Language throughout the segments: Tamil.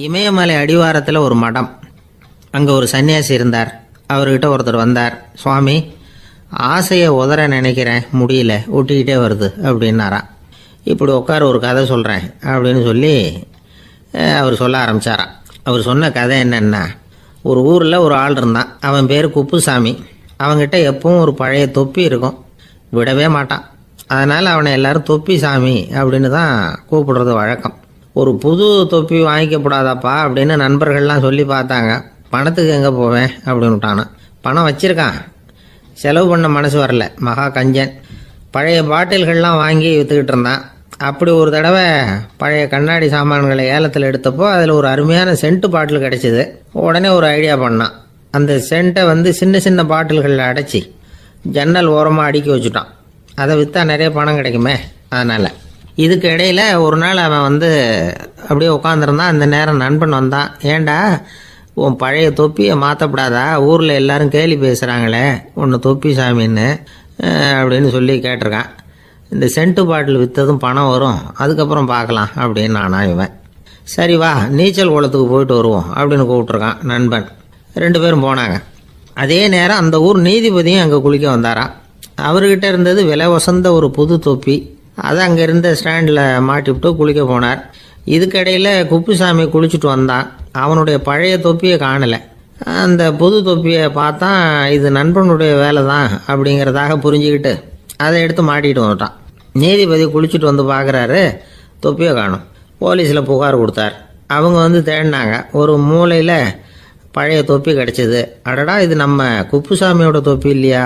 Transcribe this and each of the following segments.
இமயமலை அடிவாரத்தில் ஒரு மடம். அங்கே ஒரு சன்னியாசி இருந்தார். அவர்கிட்ட ஒருத்தர் வந்தார். சுவாமி, ஆசையை உதற நினைக்கிறேன், முடியல, ஒட்டிக்கிட்டே வருது அப்படின்னாராம். இப்படி உட்கார, ஒரு கதை சொல்கிறேன் அப்படின்னு சொல்லி அவர் சொல்ல ஆரம்பித்தாராம். அவர் சொன்ன கதை என்னென்னா, ஒரு ஊரில் ஒரு ஆள் இருந்தான். அவன் பேர் குப்புசாமி. அவன்கிட்ட எப்பவும் ஒரு பழைய தொப்பி இருக்கும், விடவே மாட்டான். அதனால் அவனை எல்லாரும் தொப்பி சாமி அப்படின்னு தான் கூப்பிடுறது வழக்கம். ஒரு புது தொப்பி வாங்கிக்கப்படாதாப்பா அப்படின்னு நண்பர்கள்லாம் சொல்லி பார்த்தாங்க. பணத்துக்கு எங்கே போவேன் அப்படின்னு விட்டானான். பணம் வச்சுருக்கான், செலவு பண்ண மனசு வரல, மகா கஞ்சன். பழைய பாட்டில்கள்லாம் வாங்கி விற்றுக்கிட்டு இருந்தான். அப்படி ஒரு தடவை பழைய கண்ணாடி சாமான்களை ஏலத்தில் எடுத்தப்போ அதில் ஒரு அருமையான சென்ட்டு பாட்டில் கிடச்சிது. உடனே ஒரு ஐடியா பண்ணான். அந்த சென்ட்டை சின்ன சின்ன பாட்டில்களில் அடைச்சி ஜன்னல் ஓரமாக அடுக்கி வச்சுட்டான். அதை விற்றா நிறைய பணம் கிடைக்குமே, அதனால். இதுக்கு இடையில் ஒரு நாள் அவன் அப்படியே உட்காந்துருந்தான். அந்த நேரம் நண்பன் வந்தான். ஏண்டா, உன் பழைய தொப்பியை மாற்றப்படாதா? ஊரில் எல்லாரும் கேலி பேசுகிறாங்களே ஒன்று தொப்பி சாமின்னு அப்படின்னு சொல்லி கேட்டிருக்கான். இந்த சென்ட்டு பாட்டில் விற்றதும் பணம் வரும், அதுக்கப்புறம் பார்க்கலாம் அப்படின்னு நானா இவன். சரி வா, நீச்சல் குளத்துக்கு போயிட்டு வருவோம் அப்படின்னு கூப்பிட்ருக்கான் நண்பன். 2 பேரும் போனாங்க. அதே நேரம் அந்த ஊர் நீதிபதியும் அங்கே குளிக்க வந்தாராம். அவர்கிட்ட இருந்தது விலை வசந்த ஒரு புது தொப்பி. அதை அங்கே இருந்த ஸ்டாண்டில் மாட்டிவிட்டு குளிக்க போனார். இதுக்கிடையில் குப்புசாமி குளிச்சுட்டு வந்தான். அவனுடைய பழைய தொப்பியை காணலை. அந்த புது தொப்பியை பார்த்தா இது நண்பனுடைய வேலை தான் அப்படிங்கிறதாக புரிஞ்சுக்கிட்டு அதை எடுத்து மாட்டிகிட்டு வந்துட்டான். நீதிபதி குளிச்சுட்டு வந்து பார்க்குறாரு, தொப்பியை காணும். போலீஸில் புகார் கொடுத்தார். அவங்க தேடினாங்க. ஒரு மூலையில் பழைய தொப்பி கிடச்சிது. அடடா, இது நம்ம குப்புசாமியோட தொப்பி இல்லையா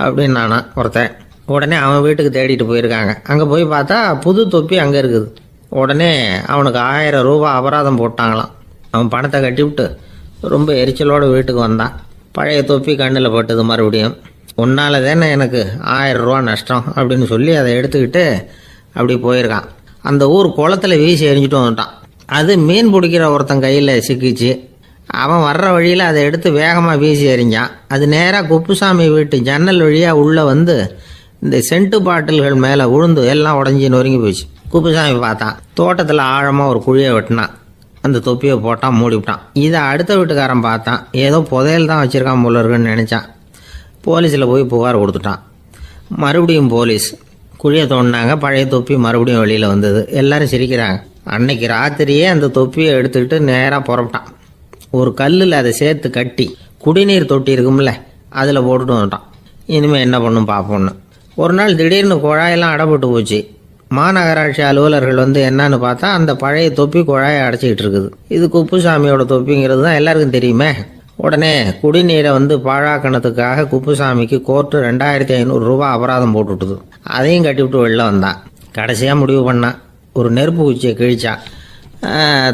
அப்படின்னு நானா ஒருத்தன். உடனே அவன் வீட்டுக்கு தேடிட்டு போயிருக்காங்க. அங்கே போய் பார்த்தா புது தொப்பி அங்கே இருக்குது. உடனே அவனுக்கு 1000 ரூபா அபராதம் போட்டாங்களாம். அவன் பணத்தை கட்டிவிட்டு ரொம்ப எரிச்சலோடு வீட்டுக்கு வந்தான். பழைய தொப்பி கண்ணில் பட்டது. மறுபடியும், உன்னால் தானே எனக்கு 1000 ரூபா நஷ்டம் அப்படின்னு சொல்லி அதை எடுத்துக்கிட்டு அப்படி போயிருக்கான். அந்த ஊர் குளத்தில் வீசி எரிஞ்சிட்டு வந்துட்டான். அது மீன் பிடிக்கிற ஒருத்தன் கையில் சிக்கிச்சு. அவன் வர்ற வழியில் அதை எடுத்து வேகமாக வீசி எறிஞ்சான். அது நேராக குப்புசாமி வீட்டு ஜன்னல் வழியாக உள்ளே இந்த சென்ட்டு பாட்டில்கள் மேலே விழுந்து எல்லாம் உடஞ்சி நொறுங்கி போச்சு. குப்புசாமி பார்த்தான். தோட்டத்தில் ஆழமாக ஒரு குழியை வெட்டினான். அந்த தொப்பியை போட்டான், மூடிவிட்டான். இதை அடுத்த வீட்டுக்காரன் பார்த்தான். ஏதோ புதையல் தான் வச்சுருக்கான் போல இருக்குன்னு நினச்சான். போலீஸில் போய் புகார் கொடுத்துட்டான். மறுபடியும் போலீஸ் குழியை தோண்டினாங்க. பழைய தொப்பி மறுபடியும் வெளியில் வந்தது. எல்லோரும் சிரிக்கிறாங்க. அன்னைக்கு ராத்திரியே அந்த தொப்பியை எடுத்துக்கிட்டு நேராக புறப்பட்டான். ஒரு கல்லில் அதை சேர்த்து கட்டி குடிநீர் தொட்டி இருக்கும்ல, அதில் போட்டுட்டு வந்துட்டான். இனிமேல் என்ன பண்ணும் பார்ப்போன்னு. ஒரு நாள் திடீர்னு குழாயெல்லாம் அடைப்பட்டு போச்சு. மாநகராட்சி அலுவலர்கள் என்னன்னு பார்த்தா அந்த பழைய தொப்பி குழாயை அடைச்சிக்கிட்டு இருக்குது. இது குப்புசாமியோட தொப்பிங்கிறது தான் எல்லாருக்கும் தெரியுமே. உடனே குடிநீரை பாழாக்கணத்துக்காக குப்புசாமிக்கு கோர்ட்டு 2500 ரூபா அபராதம் போட்டுவிட்டுது. அதையும் கட்டிவிட்டு வெளில வந்தான். கடைசியாக முடிவு பண்ணான். ஒரு நெருப்பு குச்சியை கிழிச்சான்.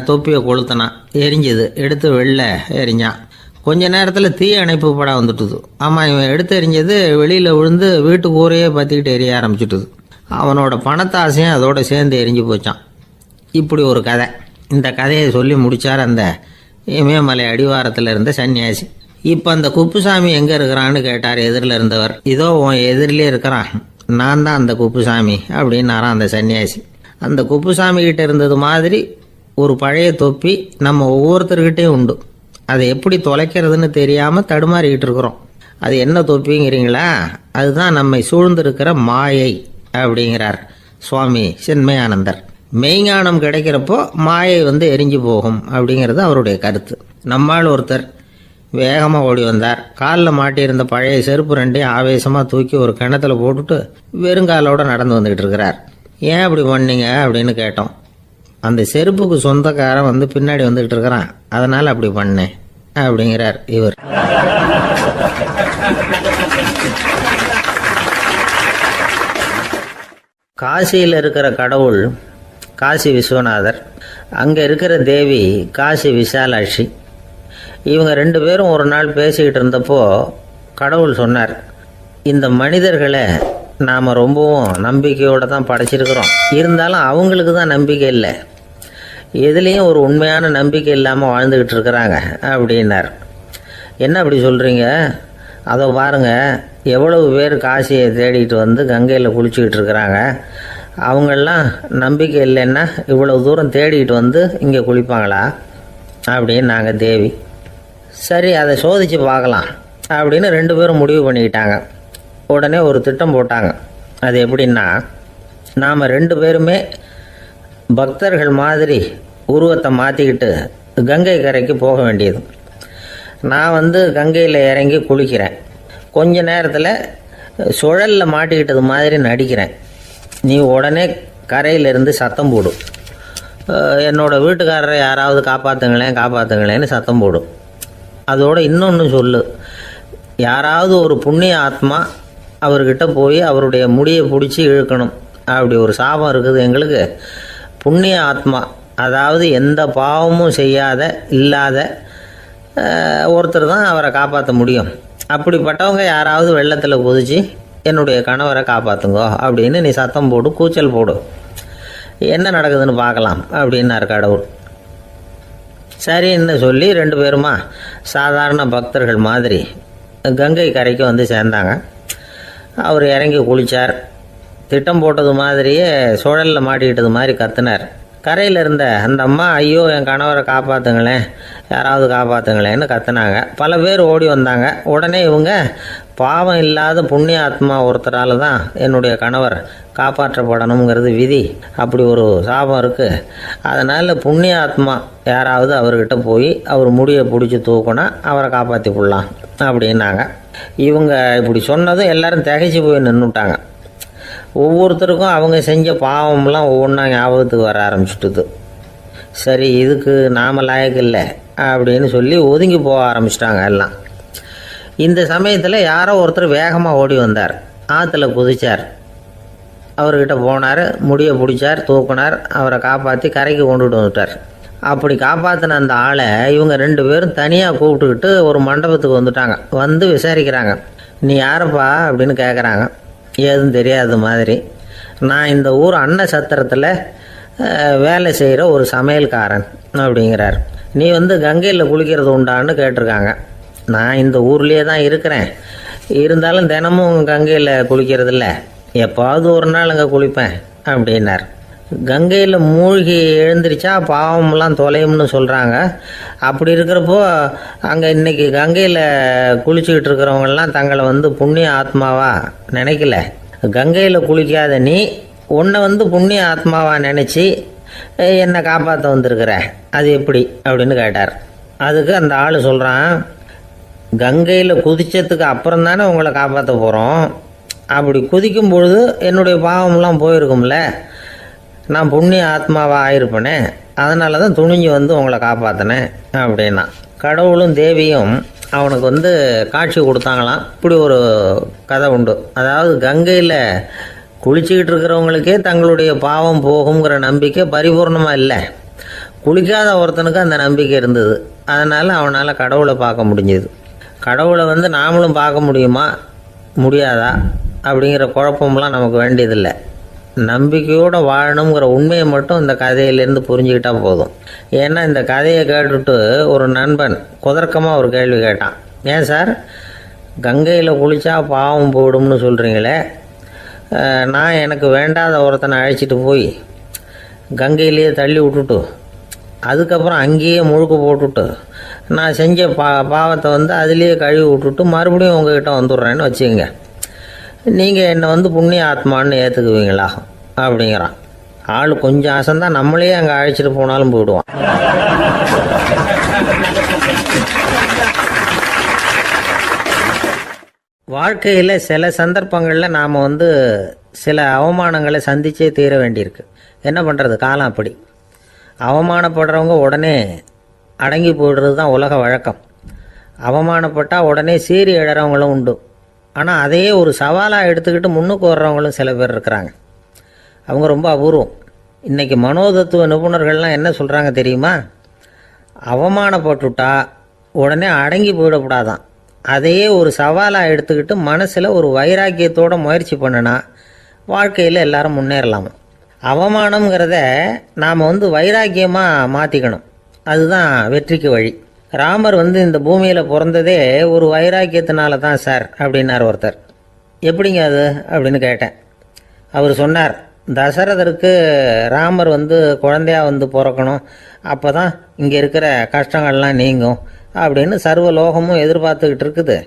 தொப்பியை கொளுத்தினான். எரிஞ்சது. எடுத்து வெளில எரிஞ்சான். கொஞ்ச நேரத்தில் தீ அணைப்பு படம் வந்துட்டுது. ஆமாம், இவன் எடுத்து எரிஞ்சது வெளியில் விழுந்து வீட்டு கூரையே பற்றிக்கிட்டு எரிய ஆரம்பிச்சுட்டுது. அவனோட பணத்தாசையும் அதோட சேர்ந்து எரிஞ்சு போச்சான். இப்படி ஒரு கதை. இந்த கதையை சொல்லி முடித்தார் அந்த இமயமலை அடிவாரத்தில் இருந்த சன்னியாசி. இப்போ அந்த குப்புசாமி எங்கே இருக்கிறான்னு கேட்டார் எதிரில் இருந்தவர். இதோ உன் எதிரிலே இருக்கிறான், நான் தான் அந்த குப்புசாமி அப்படின்னாரான் அந்த சன்னியாசி. அந்த குப்புசாமி கிட்ட இருந்தது மாதிரி ஒரு பழைய தொப்பி நம்ம ஒவ்வொருத்தர்கிட்டையும் உண்டு. அதை எப்படி தொலைக்கிறதுன்னு தெரியாமல் தடுமாறிக்கிட்டு இருக்கிறோம். அது என்ன தொப்பிங்கிறீங்களா? அதுதான் நம்மை சூழ்ந்திருக்கிற மாயை அப்படிங்கிறார் சுவாமி சின்மயானந்தர். மெய்ஞானம் கிடைக்கிறப்போ மாயை எரிஞ்சு போகும் அப்படிங்கிறது அவருடைய கருத்து. நம்மால் ஒருத்தர் வேகமாக ஓடி வந்தார். காலில் மாட்டியிருந்த பழைய செருப்பு 2ஐயும் ஆவேசமாக தூக்கி ஒரு கிணத்துல போட்டுட்டு வெறுங்காலோடு நடந்து வந்துக்கிட்டு இருக்கிறார். ஏன் அப்படி பண்ணீங்க அப்படின்னு கேட்டோம். அந்த செருப்புக்கு சொந்தக்காரன் பின்னாடி வந்துக்கிட்டு இருக்கிறான், அதனால் அப்படி பண்ணேன் அப்படிங்கிறார் இவர். காசியில் இருக்கிற கடவுள் காசி விஸ்வநாதர், அங்கே இருக்கிற தேவி காசி விசாலாட்சி. இவங்க 2 பேரும் ஒரு நாள் பேசிக்கிட்டு இருந்தப்போ கடவுள் சொன்னார், இந்த மனிதர்களை நாம் ரொம்பவும் நம்பிக்கையோடு தான் படைச்சிருக்கிறோம். இருந்தாலும் அவங்களுக்கு தான் நம்பிக்கை இல்லை, எதுலேயும் ஒரு உண்மையான நம்பிக்கை இல்லாமல் வாழ்ந்துக்கிட்டு இருக்கிறாங்க அப்படின்னார். என்ன அப்படி சொல்கிறீங்க? அதை பாருங்கள், எவ்வளவு பேர் காசியை தேடிட்டு கங்கையில் குளிச்சுக்கிட்டு இருக்கிறாங்க. அவங்களெலாம் நம்பிக்கை இல்லைன்னா இவ்வளவு தூரம் தேடிட்டு இங்கே குளிப்பாங்களா? அப்படின்னு நாங்கள் தேவி. சரி, அதை சோதித்து பார்க்கலாம் அப்படின்னு 2 பேரும் முடிவு பண்ணிக்கிட்டாங்க. உடனே ஒரு திட்டம் போட்டாங்க. அது எப்படின்னா, நாம் 2 பேருமே பக்தர்கள் மாதிரி உருவத்தை மாற்றிக்கிட்டு கங்கை கரைக்கு போக வேண்டியது. நான் கங்கையில் இறங்கி குளிக்கிறேன். கொஞ்ச நேரத்தில் சுழலில் மாட்டிக்கிட்டது மாதிரி நடிக்கிறேன். நீ உடனே கரையிலிருந்து சத்தம் போடும். என்னோடய வீட்டுக்காரரை யாராவது காப்பாற்றுங்களேன்னு சத்தம் போடும். அதோடு இன்னொன்று சொல்லு, யாராவது ஒரு புண்ணிய ஆத்மா அவர்கிட்ட போய் அவருடைய முடியை பிடிச்சி இழுக்கணும். அப்படி ஒரு சாபம் இருக்குது எங்களுக்கு. புண்ணிய ஆத்மா, அதாவது எந்த பாவமும் செய்யாத இல்லாத ஒருத்தர் தான் அவரை காப்பாற்ற முடியும். அப்படிப்பட்டவங்க யாராவது வெள்ளத்தில் குதிச்சு என்னுடைய கணவரை காப்பாற்றுங்கோ அப்படின்னு நீ சத்தம் போடு, கூச்சல் போடு, என்ன நடக்குதுன்னு பார்க்கலாம் அப்படின்னார் கடவுள். சரின்னு சொல்லி 2 பேருமா சாதாரண பக்தர்கள் மாதிரி கங்கை கரைக்கு சேர்ந்தாங்க. அவர் இறங்கி குளித்தார். திட்டம் போட்டது மாதிரியே சுழலில் மாட்டிக்கிட்டது மாதிரி கத்துனார். கரையில் இருந்த அந்த அம்மா, ஐயோ என் கணவரை காப்பாற்றுங்களேன், யாராவது காப்பாற்றுங்களேன்னு கத்துனாங்க. பல பேர் ஓடி வந்தாங்க. உடனே இவங்க, பாவம் இல்லாத புண்ணிய ஆத்மா ஒருத்தரால் தான் என்னுடைய கணவர் காப்பாற்றப்படணுங்கிறது விதி, அப்படி ஒரு சாபம் இருக்குது, அதனால் புண்ணிய ஆத்மா யாராவது அவர்கிட்ட போய் அவர் முடியை பிடிச்சி தூக்குனா அவரை காப்பாற்றி விடலாம் அப்படின்னாங்க. இவங்க இப்படி சொன்னதும் எல்லாரும் திகைச்சு போய் நின்றுட்டாங்க. ஒவ்வொருத்தருக்கும் அவங்க செஞ்ச பாவம்லாம் ஒவ்வொன்றா ஞாபகத்துக்கு வர ஆரம்பிச்சுட்டுது. சரி, இதுக்கு நாம் லாயக்கு இல்லை அப்படின்னு சொல்லி ஒதுங்கி போக ஆரம்பிச்சிட்டாங்க எல்லாம். இந்த சமயத்தில் யாரோ ஒருத்தர் வேகமாக ஓடி வந்தார். ஆற்றுல குதிச்சார். அவர்கிட்ட போனார், முடியை பிடிச்சார், தூக்குனார், அவரை காப்பாற்றி கரைக்கு கொண்டுட்டு வந்துட்டார். அப்படி காப்பாற்றின அந்த ஆளை இவங்க 2 பேரும் தனியாக கூப்பிட்டுக்கிட்டு ஒரு மண்டபத்துக்கு வந்துட்டாங்க. விசாரிக்கிறாங்க. நீ யாரப்பா அப்படின்னு கேட்குறாங்க. ஏதும் தெரியாத மாதிரி. நான் இந்த ஊர் அன்ன சத்திரத்தில் வேலை செய்கிற ஒரு சமையல்காரன் அப்படிங்கிறார். நீ கங்கையில் குளிக்கிறது உண்டான்னு கேட்டிருக்காங்க. நான் இந்த ஊர்லேயே தான் இருக்கிறேன், இருந்தாலும் தினமும் கங்கையில் குளிக்கிறது இல்லை, எப்பாவது ஒரு நாள் அங்கே குளிப்பேன் அப்படின்னார். கங்கையில் மூழ்கி எழுந்திரிச்சா பாவம்லாம் தொலையும்னு சொல்கிறாங்க. அப்படி இருக்கிறப்போ அங்கே இன்றைக்கி கங்கையில் குளிச்சுக்கிட்டு இருக்கிறவங்கெல்லாம் தங்களை புண்ணிய ஆத்மாவா நினைக்கல. கங்கையில் குளிக்காத நீ உன்னை புண்ணிய ஆத்மாவா நினச்சி என்னை காப்பாற்ற வந்திருக்கிற, அது எப்படி அப்படின்னு கேட்டார். அதுக்கு அந்த ஆள் சொல்கிறான், கங்கையில் குதித்ததுக்கு அப்புறம் தானே உங்களை காப்பாற்ற போகிறோம். அப்படி குதிக்கும் பொழுது என்னுடைய பாவம்லாம் போயிருக்கும்ல, நான் புண்ணிய ஆத்மாவாக ஆயிருப்பேனே, அதனால தான் துணிஞ்சு உங்களை காப்பாற்றினேன் அப்படின்னா. கடவுளும் தேவியும் அவனுக்கு காட்சி கொடுத்தாங்களாம். இப்படி ஒரு கதை உண்டு. அதாவது கங்கையில் குளிச்சுக்கிட்டு இருக்கிறவங்களுக்கே தங்களுடைய பாவம் போகுங்கிற நம்பிக்கை பரிபூர்ணமாக இல்லை. குளிக்காத ஒருத்தனுக்கு அந்த நம்பிக்கை இருந்தது. அதனால் அவனால் கடவுளை பார்க்க முடிஞ்சது. கடவுளை நாமளும் பார்க்க முடியுமா முடியாதா அப்படிங்கிற குழப்பம்லாம் நமக்கு வேண்டியதில்லை. நம்பிக்கையோடு வாழணுங்கிற உண்மையை மட்டும் இந்த கதையிலேருந்து புரிஞ்சுக்கிட்டால் போதும். ஏன்னா இந்த கதையை கேட்டுட்டு ஒரு நண்பன் குதர்க்கமாக ஒரு கேள்வி கேட்டான். ஏன் சார், கங்கையில் குளித்தா பாவம் போயிடும்னு சொல்கிறீங்களே, நான் எனக்கு வேண்டாத ஒருத்தனை அழைச்சிட்டு போய் கங்கையிலேயே தள்ளி விட்டுட்டு அதுக்கப்புறம் அங்கேயே முழுக்க போட்டுட்டு நான் செஞ்ச பாவத்தை அதுலேயே கழுவி விட்டுட்டு மறுபடியும் உங்ககிட்ட வந்துடுறேன்னு வச்சுக்கோங்க, நீங்கள் என்னை புண்ணிய ஆத்மான்னு ஏற்றுக்குவீங்களா அப்படிங்கிறான். ஆள் கொஞ்சம் ஆசைந்தான், நம்மளே அங்கே அழைச்சிட்டு போனாலும் போயிடுவான். வாழ்க்கையில் சில சந்தர்ப்பங்களில் நாம் சில அவமானங்களை சந்திச்சே தீர வேண்டியிருக்கு. என்ன பண்ணுறது, காலம் அப்படி. அவமானப்படுறவங்க உடனே அடங்கி போய்டுறது தான் உலக வழக்கம். அவமானப்பட்டால் உடனே சீறி எழறவங்களும் உண்டு. ஆனால் அதையே ஒரு சவாலாக எடுத்துக்கிட்டு முன்னுக்கு வர்றவங்களும் சில பேர் இருக்கிறாங்க. அவங்க ரொம்ப அபூர்வம். இன்றைக்கி மனோதத்துவ நிபுணர்கள்லாம் என்ன சொல்கிறாங்க தெரியுமா? அவமானப்பட்டுட்டா உடனே அடங்கி போயிடக்கூடாதான். அதையே ஒரு சவாலாக எடுத்துக்கிட்டு மனசில் ஒரு வைராக்கியத்தோடு முயற்சி பண்ணினா வாழ்க்கையில் எல்லாரும் முன்னேறலாமா. அவமானங்கிறத நாம் வைராக்கியமாக மாற்றிக்கணும். அதுதான் வெற்றிக்கு வழி. ராமர் இந்த பூமியில் பிறந்ததே ஒரு வைராக்கியத்தினால தான் சார் அப்படின்னார் ஒருத்தர். எப்படிங்க அது அப்படின்னு கேட்டேன். அவர் சொன்னார், தசரதருக்கு ராமர் குழந்தையா பிறக்கணும், அப்போ தான் இங்கே இருக்கிற கஷ்டங்கள்லாம் நீங்கும் அப்படின்னு சர்வ லோகமும் எதிர்பார்த்துக்கிட்டு இருக்குது.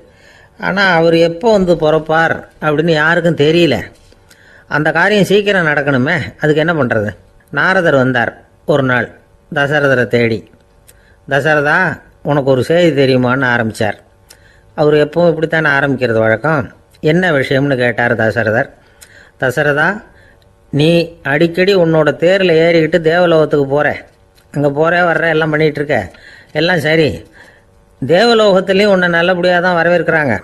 ஆனால் அவர் எப்போ பிறப்பார் அப்படின்னு யாருக்கும் தெரியல. அந்த காரியம் சீக்கிரம் நடக்கணுமே, அதுக்கு என்ன பண்ணுறது? நாரதர் வந்தார் ஒரு நாள் தசரதரை தேடி. தசரதா, உனக்கு ஒரு செய்தி தெரியுமான்னு ஆரம்பித்தார். அவர் எப்பவும் இப்படித்தானே ஆரம்பிக்கிறது வழக்கம். என்ன விஷயம்னு கேட்டார் தசரதர். தசரதா, நீ அடிக்கடி உன்னோட தேரில் ஏறிக்கிட்டு தேவலோகத்துக்கு போகிற, அங்கே போகிற வர்ற எல்லாம் பண்ணிகிட்ருக்க, எல்லாம் சரி. தேவலோகத்துலேயும் உன்னை நல்லபடியாக தான் வரவேற்கிறாங்க.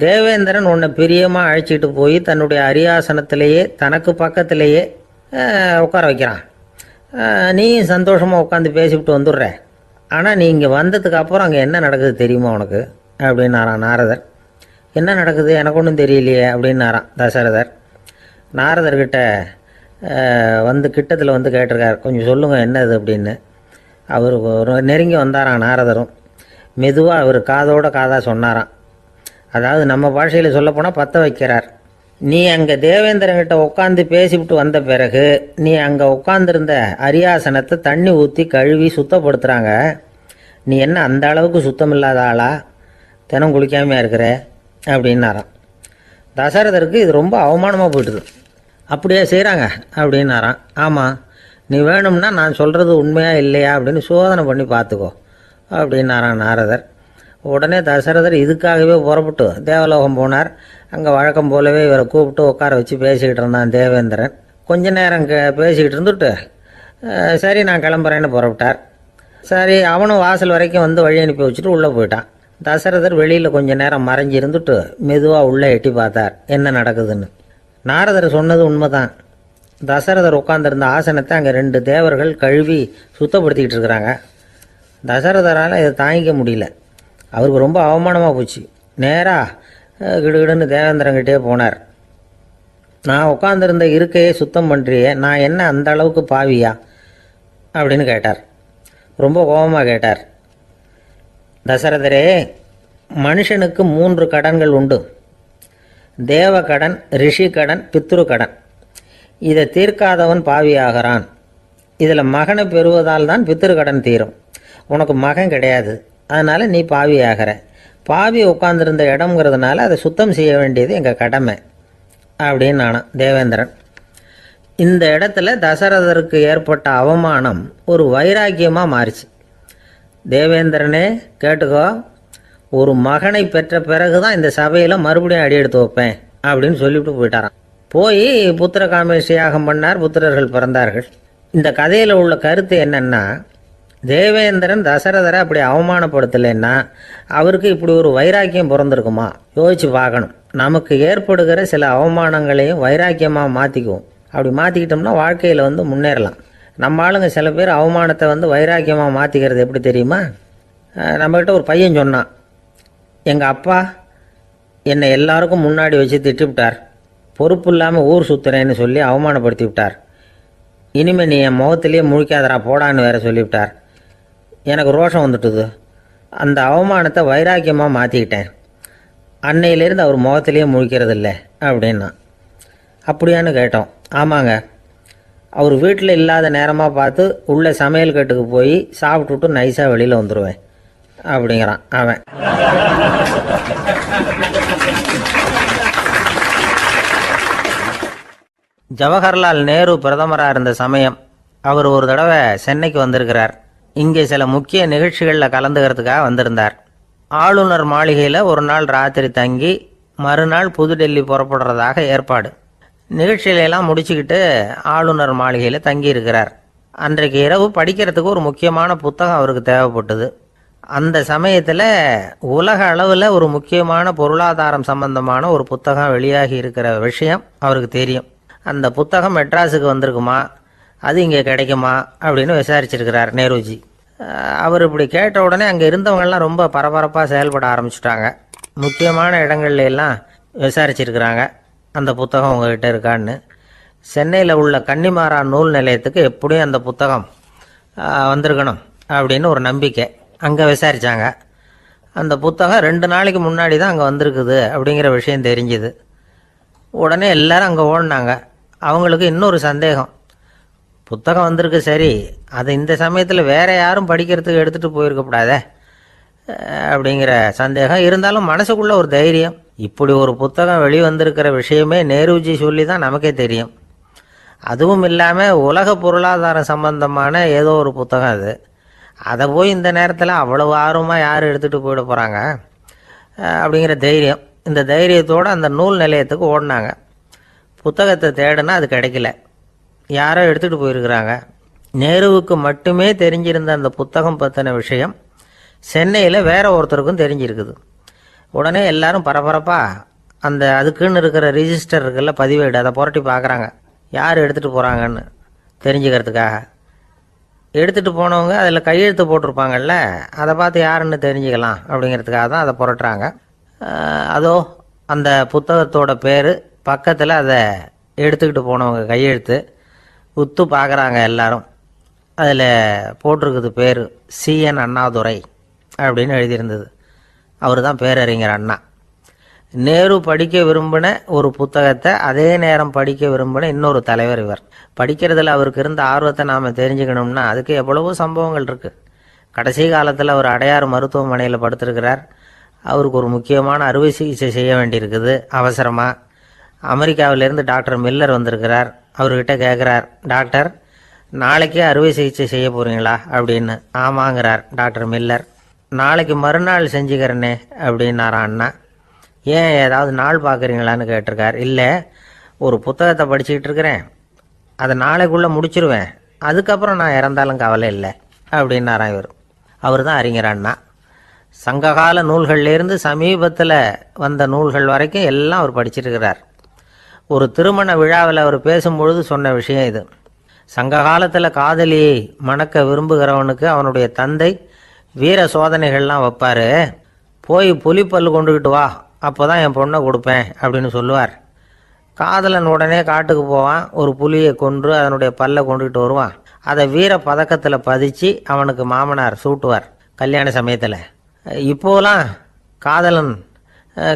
தேவேந்திரன் உன்னை பிரியமாக அழைச்சிட்டு போய் தன்னுடைய அரியாசனத்திலேயே தனக்கு பக்கத்திலேயே உட்கார வைக்கிறான். நீயும் சந்தோஷமாக உட்காந்து பேசிவிட்டு வந்துடுற. ஆனால் நீ இங்கே வந்ததுக்கு அப்புறம் அங்கே என்ன நடக்குது தெரியுமா உனக்கு அப்படின்னாரான் நாரதர். என்ன நடக்குது எனக்கு ஒன்றும் தெரியலையே அப்படின்னாரான் தசரதர். நாரதர்கிட்ட கிட்டத்தில் கேட்டிருக்கார், கொஞ்சம் சொல்லுங்கள் என்னது அப்படின்னு. அவர் நெருங்கி வந்தாரான் நாரதரும். மெதுவாக அவர் காதோட காதாக சொன்னாராம். அதாவது நம்ம பாஷையில் சொல்லப்போனால் பற்ற வைக்கிறார். நீ அங்கே தேவேந்திரங்கிட்ட உட்காந்து பேசிவிட்டு வந்த பிறகு நீ அங்கே உட்காந்துருந்த அரியாசனத்தை தண்ணி ஊற்றி கழுவி சுத்தப்படுத்துகிறாங்க. நீ என்ன அந்த அளவுக்கு சுத்தம் இல்லாத ஆளா, தினம் குளிக்காமையாக இருக்கிற அப்படின்னாராம். தசரதருக்கு இது ரொம்ப அவமானமாக போயிட்டுது. அப்படியே செய்கிறாங்க அப்படின்னாராம். ஆமாம், நீ வேணும்னா நான் சொல்கிறது உண்மையா இல்லையா அப்படின்னு சோதனை பண்ணி பார்த்துக்கோ அப்படின்னாரான் நாரதர். உடனே தசரதர் இதுக்காகவே புறப்பட்டு தேவலோகம் போனார். அங்கே வழக்கம் போலவே இவரை கூப்பிட்டு உட்கார வச்சு பேசிக்கிட்டு இருந்தான் தேவேந்திரன். கொஞ்ச நேரம் பேசிக்கிட்டு இருந்துட்டு சரி நான் கிளம்புறேன்னு புறப்பட்டார். சரி, அவனும் வாசல் வரைக்கும் வழி அனுப்பி வச்சுட்டு உள்ளே போயிட்டான். தசரதர் வெளியில் கொஞ்ச நேரம் மறைஞ்சி இருந்துட்டு மெதுவாக உள்ளே எட்டி பார்த்தார் என்ன நடக்குதுன்னு. நாரதர் சொன்னது உண்மைதான். தசரதர் உட்காந்துருந்த ஆசனத்தை அங்கே 2 தேவர்கள் கழுவி சுத்தப்படுத்திக்கிட்டு இருக்கிறாங்க. தசரதரால் இதை தாங்கிக்க முடியல. அவருக்கு ரொம்ப அவமானமாக போச்சு. நேராக கிடுகிடுன்னு தேவேந்திரங்கிட்டே போனார். நான் உட்காந்துருந்த இருக்கையே சுத்தம் பண்ணுறியே, நான் என்ன அந்த அளவுக்கு பாவியா அப்படின்னு கேட்டார். ரொம்ப கோபமாக கேட்டார். தசரதரே, மனுஷனுக்கு 3 கடன்கள் உண்டு. தேவ கடன், ரிஷி கடன், பித்ரு கடன். இதை தீர்க்காதவன் பாவியாகிறான். இதில் மகனை பெறுவதால் தான் பித்ரு கடன் தீரும். உனக்கு மகன் கிடையாது, அதனால் நீ பாவி ஆகிற. பாவி உட்காந்துருந்த இடம்ங்கிறதுனால அதை சுத்தம் செய்ய வேண்டியது எங்கள் கடமை அப்படின்னு நானான் தேவேந்திரன். இந்த இடத்துல தசரதருக்கு ஏற்பட்ட அவமானம் ஒரு வைராக்கியமாக மாறிச்சு. தேவேந்திரனே கேட்டுக்கோ, ஒரு மகனை பெற்ற பிறகு தான் இந்த சபையில் மறுபடியும் அடி எடுத்து வைப்பேன் அப்படின்னு சொல்லிவிட்டு போயிட்டாரான். போய் புத்திர காமேஷ் யாகம் பண்ணார். புத்திரர்கள் பிறந்தார்கள். இந்த கதையில் உள்ள கருத்து என்னன்னா, தேவேந்திரன் தசரதரை அப்படி அவமானப்படுத்தலைன்னா அவருக்கு இப்படி ஒரு வைராக்கியம் பிறந்திருக்குமா? யோசிச்சு பார்க்கணும். நமக்கு ஏற்படுகிற சில அவமானங்களையும் வைராக்கியமாக மாற்றிக்குவோம். அப்படி மாற்றிக்கிட்டோம்னா வாழ்க்கையில் முன்னேறலாம். நம்ம ஆளுங்க சில பேர் அவமானத்தை வைராக்கியமாக மாற்றிக்கிறது எப்படி தெரியுமா? நம்மக்கிட்ட ஒரு பையன் சொன்னான், எங்கள் அப்பா என்னை எல்லாருக்கும் முன்னாடி வச்சு திட்டிவிட்டார், பொறுப்பு இல்லாமல் ஊர் சுற்றுறேன்னு சொல்லி அவமானப்படுத்தி விட்டார். இனிமேல் நீ என் முகத்திலேயே முழிக்காதரா போடான்னு வேற சொல்லிவிட்டார். எனக்கு ரோஷம் வந்துட்டுது. அந்த அவமானத்தை வைராக்கியமாக மாற்றிக்கிட்டேன். அன்னையிலேருந்து அவர் முகத்திலேயே முழிக்கிறதில்ல அப்படின்னா. அப்படியான்னு கேட்டோம். ஆமாங்க, அவர் வீட்டில் இல்லாத நேரமாக பார்த்து உள்ள சமையல் கட்டுக்கு போய் சாப்பிட்டுட்டு நைஸாக வெளியில் வந்துடுவேன் அப்படிங்கிறான் அவன். ஜவஹர்லால் நேரு பிரதமராக இருந்த சமயம் அவர் ஒரு தடவை சென்னைக்கு வந்திருக்கிறார். இங்கே சில முக்கிய நிகழ்ச்சிகளில் கலந்துக்கிறதுக்காக வந்திருந்தார். ஆளுநர் மாளிகையில் ஒரு நாள் ராத்திரி தங்கி மறுநாள் புதுடெல்லி புறப்படுறதாக ஏற்பாடு. நிகழ்ச்சியிலெல்லாம் முடிச்சுக்கிட்டு ஆளுநர் மாளிகையில் தங்கியிருக்கிறார். அன்றைக்கு இரவு படிக்கிறதுக்கு ஒரு முக்கியமான புத்தகம் அவருக்கு தேவைப்பட்டது. அந்த சமயத்தில் உலக அளவில் ஒரு முக்கியமான பொருளாதாரம் சம்பந்தமான ஒரு புத்தகம் வெளியாகி இருக்கிற விஷயம் அவருக்கு தெரியும். அந்த புத்தகம் மெட்ராஸுக்கு வந்திருக்குமா, அது இங்கே கிடைக்குமா அப்படின்னு விசாரிச்சிருக்கிறார் நேருஜி. அவர் இப்படி கேட்ட உடனே அங்கே இருந்தவங்கெல்லாம் ரொம்ப பரபரப்பாக செயல்பட ஆரம்பிச்சுட்டாங்க. முக்கியமான இடங்கள்ல எல்லாம் விசாரிச்சிருக்கிறாங்க அந்த புத்தகம் உங்ககிட்ட இருக்கான்னு. சென்னையில் உள்ள கன்னிமாரா நூல் நிலையத்துக்கு எப்படியும் அந்த புத்தகம் வந்திருக்கணும் அப்படின்னு ஒரு நம்பிக்கை. அங்கே விசாரித்தாங்க. அந்த புத்தகம் 2 நாளைக்கு முன்னாடி தான் அங்கே வந்திருக்குது அப்படிங்கிற விஷயம் தெரிஞ்சுது. உடனே எல்லாரும் அங்கே ஓடினாங்க. அவங்களுக்கு இன்னொரு சந்தேகம். புத்தகம் வந்திருக்கு சரி, அது இந்த சமயத்தில் வேற யாரும் படிக்கிறதுக்கு எடுத்துகிட்டு போயிருக்கக்கூடாதே அப்படிங்கிற சந்தேகம். இருந்தாலும் மனசுக்குள்ள ஒரு தைரியம். இப்படி ஒரு புத்தகம் வெளிவந்திருக்கிற விஷயமே நேருஜி சொல்லி தான் நமக்கே தெரியும். அதுவும் இல்லாமல் உலக பொருளாதாரம் சம்பந்தமான ஏதோ ஒரு புத்தகம் அது. அதை போய் இந்த நேரத்தில் அவ்வளவு ஆர்வமாக யார் எடுத்துகிட்டு போயிட போகிறாங்க அப்படிங்கிற தைரியம். இந்த தைரியத்தோடு அந்த நூல் நிலையத்துக்கு ஓடினாங்க. புத்தகத்தை தேடுனா அது கிடைக்கல. யாரோ எடுத்துகிட்டு போயிருக்கிறாங்க. நேருவுக்கு மட்டுமே தெரிஞ்சிருந்த அந்த புத்தகம் பற்றின விஷயம் சென்னையில் வேற ஒருத்தருக்கும் தெரிஞ்சிருக்குது. உடனே எல்லாரும் பரபரப்பாக அந்த அதுக்குன்னு இருக்கிற ரிஜிஸ்டர் இருக்குல்ல, பதிவேடு, அதை புரட்டி பார்க்குறாங்க யார் எடுத்துகிட்டு போகிறாங்கன்னு தெரிஞ்சுக்கிறதுக்காக. எடுத்துகிட்டு போனவங்க அதில் கையெழுத்து போட்டிருப்பாங்கல்ல, அதை பார்த்து யாருன்னு தெரிஞ்சுக்கலாம் அப்படிங்கிறதுக்காக தான் அதை புரட்டுறாங்க. அதோ அந்த புத்தகத்தோட பேர் பக்கத்தில் அதை எடுத்துக்கிட்டு போனவங்க கையெழுத்து உத்து பார்க்குறாங்க எல்லாரும். அதில் போட்டிருக்குது பேர் CN அண்ணாதுரை அப்படின்னு எழுதியிருந்தது. அவர் தான் பேரறிஞர் அண்ணா. நேரு படிக்க விரும்பின ஒரு புத்தகத்தை அதே நேரம் படிக்க விரும்பின இன்னொரு தலைவர் இவர். படிக்கிறதுல அவருக்கு இருந்த ஆர்வத்தை நாம் தெரிஞ்சுக்கணும்னா அதுக்கு எவ்வளவோ சம்பவங்கள் இருக்குது. கடைசி காலத்தில் அவர் அடையாறு மருத்துவமனையில் படுத்திருக்கிறார். அவருக்கு ஒரு முக்கியமான அறுவை சிகிச்சை செய்ய வேண்டியிருக்குது அவசரமாக. அமெரிக்காவிலேருந்து டாக்டர் மில்லர் வந்திருக்கிறார். அவர்கிட்ட கேட்குறார், டாக்டர் நாளைக்கே அறுவை சிகிச்சை செய்ய போகிறீங்களா அப்படின்னு. ஆமாங்கிறார் டாக்டர் மில்லர். நாளைக்கு மறுநாள் செஞ்சுக்கிறேனே அப்படின்னாரான் அண்ணா. ஏன் ஏதாவது நாள் பார்க்குறீங்களான்னு கேட்டிருக்கார். இல்லை, ஒரு புத்தகத்தை படிச்சுக்கிட்டு இருக்கிறேன், அதை நாளைக்குள்ளே முடிச்சிருவேன், அதுக்கப்புறம் நான் இறந்தாலும் கவலை இல்லை அப்படின்னாரான் இவர். அவர் தான் அறிஞர் அண்ணா. சங்ககால நூல்கள்லேருந்து சமீபத்தில் வந்த நூல்கள் வரைக்கும் எல்லாம் அவர் படிச்சிருக்கிறார். ஒரு திருமண விழாவில் அவர் பேசும்பொழுது சொன்ன விஷயம் இது. சங்க காலத்தில் காதலியை மணக்க விரும்புகிறவனுக்கு அவனுடைய தந்தை வீர சோதனைகள்லாம் வைப்பார். போய் புலிப்பல் கொண்டுக்கிட்டு வா, அப்போ தான் என் பொண்ணை கொடுப்பேன் அப்படின்னு சொல்லுவார். காதலன் உடனே காட்டுக்கு போவான், ஒரு புலியை கொன்று அதனுடைய பல்லை கொண்டுக்கிட்டு வருவான். அதை வீர பதக்கத்தில் பதிச்சு அவனுக்கு மாமனார் சூட்டுவார் கல்யாண சமயத்தில். இப்போலாம் காதலன்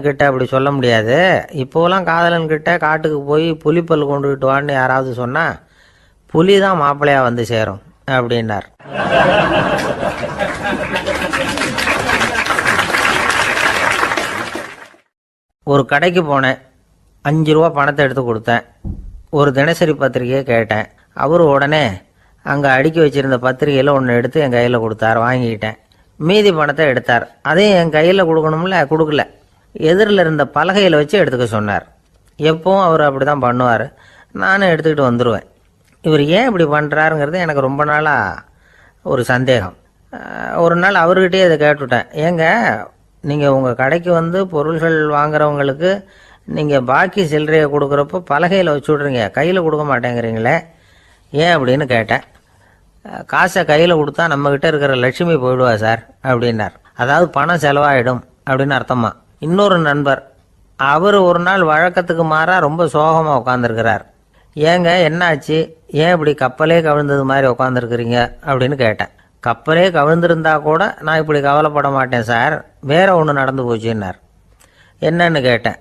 கிட்ட அப்படி சொல்ல முடியாது. இப்போலாம் காதலன் கிட்ட காட்டுக்கு போய் புலிப்பல் கொண்டுக்கிட்டு வான்னு யாராவது சொன்னால் புலி தான் மாப்பிள்ளையாக வந்து சேரும் அப்படின்னார். ஒரு கடைக்கு போனேன், 5 ரூபா பணத்தை எடுத்து கொடுத்தேன். ஒரு தினசரி பத்திரிகையை கேட்டேன். அவர் உடனே அங்கே அடுக்கி வச்சிருந்த பத்திரிகையில் ஒன்று எடுத்து என் கையில் கொடுத்தார். வாங்கிக்கிட்டேன். மீதி பணத்தை எடுத்தார். அதையும் என் கையில் கொடுக்கணும்ல, கொடுக்கல. எதிரில் இருந்த பலகையில் வச்சு எடுத்துக்க சொன்னார். எப்பவும் அவர் அப்படி தான் பண்ணுவார். நானும் எடுத்துக்கிட்டு வந்துடுவேன். இவர் ஏன் இப்படி பண்ணுறாருங்கிறது எனக்கு ரொம்ப நாளாக ஒரு சந்தேகம். ஒரு நாள் அவர்கிட்டயே இதை கேட்டுவிட்டேன். ஏங்க, நீங்கள் உங்கள் கடைக்கு வந்து பொருள்கள் வாங்குறவங்களுக்கு நீங்கள் பாக்கி சில்லறையை கொடுக்குறப்போ பலகையில் வச்சு விட்றீங்க, கையில் கொடுக்க மாட்டேங்கிறீங்களே, ஏன் அப்படின்னு கேட்டேன். காசை கையில் கொடுத்தா நம்மக்கிட்ட இருக்கிற லட்சுமி போயிடுவா சார் அப்படின்னார். அதாவது பணம் செலவாயிடும் அப்படின்னு அர்த்தமா. இன்னொரு நண்பர், அவர் ஒரு நாள் வழக்கத்துக்கு மாறாக ரொம்ப சோகமாக உட்காந்துருக்கிறார். ஏங்க என்னாச்சு, ஏன் இப்படி கப்பலே கவிழ்ந்தது மாதிரி உட்காந்துருக்குறீங்க அப்படின்னு கேட்டேன். கப்பலே கவிழ்ந்திருந்தா கூட நான் இப்படி கவலைப்பட மாட்டேன் சார், வேற ஒன்று நடந்து போச்சுன்னார். என்னன்னு கேட்டேன்.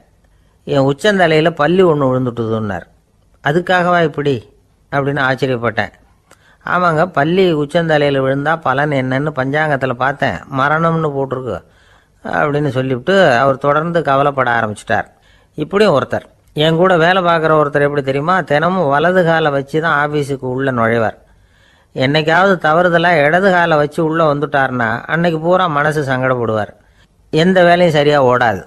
என் உச்சந்தலையில் பல்லி ஒன்று விழுந்துட்டுதுன்னார். அதுக்காகவா இப்படி அப்படின்னு ஆச்சரியப்பட்டேன். ஆமாங்க, பல்லி உச்சந்தலையில் விழுந்தால் பலன் என்னன்னு பஞ்சாங்கத்தில் பார்த்தேன், மரணம்னு போட்டிருக்கு அப்படின்னு சொல்லிவிட்டு அவர் தொடர்ந்து கவலைப்பட ஆரம்பிச்சிட்டார். இப்படியும் ஒருத்தர், என் கூட வேலை பார்க்குற ஒருத்தர் எப்படி தெரியுமா, தினமும் வலது காலை வச்சு தான் ஆஃபீஸுக்கு உள்ளே நுழைவார். என்னைக்காவது தவறுதலாக இடது காலை வச்சு உள்ளே வந்துட்டார்னா அன்னைக்கு பூரா மனசு சங்கடப்படுவார். எந்த வேலையும் சரியாக ஓடாது.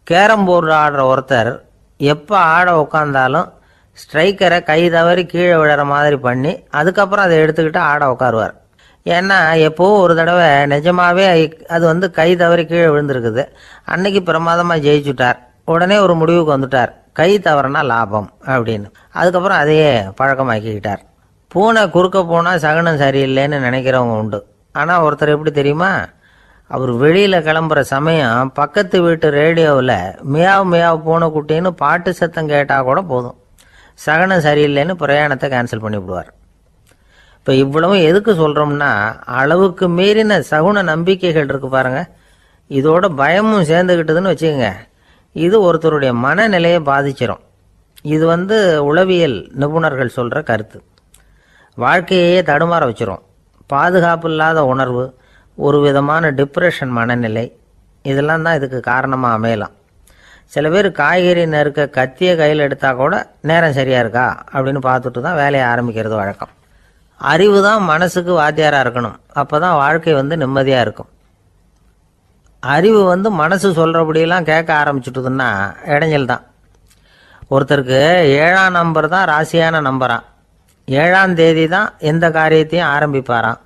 கேரம் போர்டு ஆடுற ஒருத்தர் எப்போ ஆட உட்காந்தாலும் ஸ்ட்ரைக்கரை கை தவறி கீழே விழுற மாதிரி பண்ணி அதுக்கப்புறம் அதை எடுத்துக்கிட்டு ஆட உட்காருவார். ஏன்னா எப்போவோ ஒரு தடவை நிஜமாவே அது கை தவறி கீழே விழுந்திருக்குது. அன்னைக்கு பிரமாதமாக ஜெயிச்சுட்டார். உடனே ஒரு முடிவுக்கு வந்துட்டார், கை தவறுனா லாபம் அப்படின்னு. அதுக்கப்புறம் அதையே பழக்கமாக்கிக்கிட்டார். பூனை குறுக்க போனால் சகுனம் சரியில்லைன்னு நினைக்கிறவங்க உண்டு. ஆனால் ஒருத்தர் எப்படி தெரியுமா, அவர் வெளியில் கிளம்புற சமயம் பக்கத்து வீட்டு ரேடியோவில் மியாவ் மியாவ் பூனை குட்டின்னு பாட்டு சத்தம் கேட்டால் கூட போதும், சகனம் சரியில்லைன்னு பிரயாணத்தை கேன்சல் பண்ணிவிடுவார். இப்போ இவ்வளவும் எதுக்கு சொல்கிறோம்னா, அளவுக்கு மீறின சகுன நம்பிக்கைகள் இருக்குது பாருங்கள், இதோட பயமும் சேர்ந்துக்கிட்டதுன்னு வச்சுக்கோங்க, இது ஒருத்தருடைய மனநிலையை பாதிச்சிடும். இது உளவியல் நிபுணர்கள் சொல்கிற கருத்து. வாழ்க்கையே தடுமாற வச்சிரும். பாதுகாப்பு இல்லாத உணர்வு, ஒரு விதமான டிப்ரெஷன் மனநிலை, இதெல்லாம் தான் இதுக்கு காரணமாக அமையலாம். சில பேர் காய்கறி நறுக்க கத்தியை கையில் எடுத்தால் கூட நேரம் சரியாக இருக்கா அப்படின்னு பார்த்துட்டு தான் வேலையை ஆரம்பிக்கிறது வழக்கம். அறிவு தான் மனசுக்கு வாத்தியாராக இருக்கணும். அப்போ தான் வாழ்க்கை நிம்மதியாக இருக்கும். அறிவு மனசு சொல்கிறபடியெல்லாம் கேட்க ஆரம்பிச்சுட்டுதுன்னா இடைஞ்சல் தான். ஒருத்தருக்கு 7ஆம் நம்பர் தான் ராசியான நம்பரான். 7ஆம் தேதி தான் எந்த காரியத்தையும் ஆரம்பிப்பாராம்.